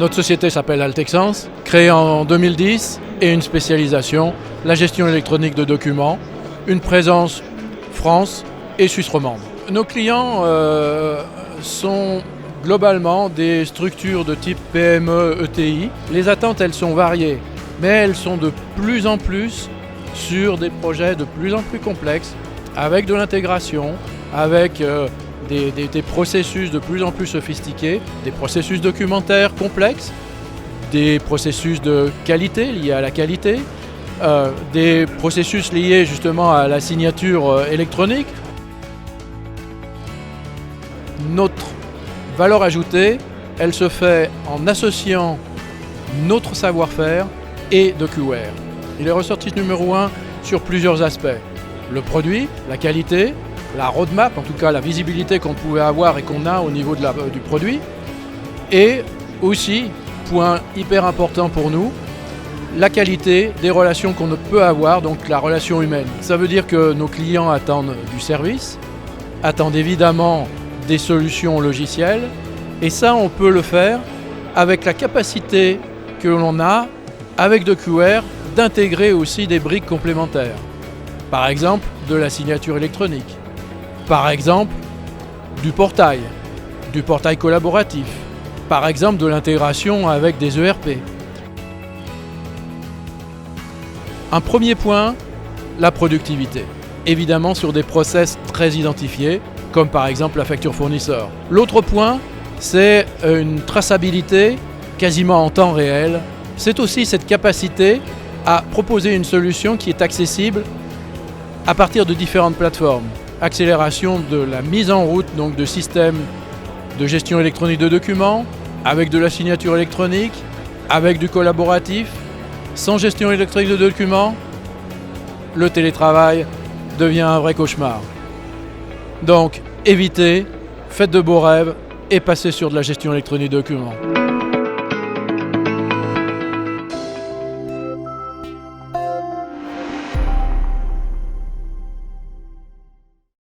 Notre société s'appelle Altexens, créée en 2010 et une spécialisation, la gestion électronique de documents, une présence France et Suisse romande. Nos clients sont globalement des structures de type PME, ETI. Les attentes, elles sont variées, mais elles sont de plus en plus sur des projets de plus en plus complexes, avec de l'intégration, avec des processus de plus en plus sophistiqués, des processus documentaires complexes, des processus de qualité liés à la qualité, des processus liés justement à la signature électronique. Notre valeur ajoutée, elle se fait en associant notre savoir-faire et DocuWare. Il est ressorti numéro 1 sur plusieurs aspects. Le produit, la qualité, la roadmap, en tout cas la visibilité qu'on pouvait avoir et qu'on a au niveau du produit. Et aussi, point hyper important pour nous, la qualité des relations qu'on peut avoir, donc la relation humaine. Ça veut dire que nos clients attendent du service, attendent évidemment des solutions logicielles, et ça on peut le faire avec la capacité que l'on a avec DocuWare d'intégrer aussi des briques complémentaires. Par exemple, de la signature électronique. Par exemple, du portail collaboratif. Par exemple, de l'intégration avec des ERP. Un premier point, la productivité. Évidemment sur des process très identifiés, comme par exemple la facture fournisseur. L'autre point, c'est une traçabilité quasiment en temps réel. C'est aussi cette capacité à proposer une solution qui est accessible à partir de différentes plateformes. Accélération de la mise en route donc de systèmes de gestion électronique de documents, avec de la signature électronique, avec du collaboratif. Sans gestion électronique de documents, le télétravail devient un vrai cauchemar. Donc évitez, faites de beaux rêves et passez sur de la gestion électronique de documents.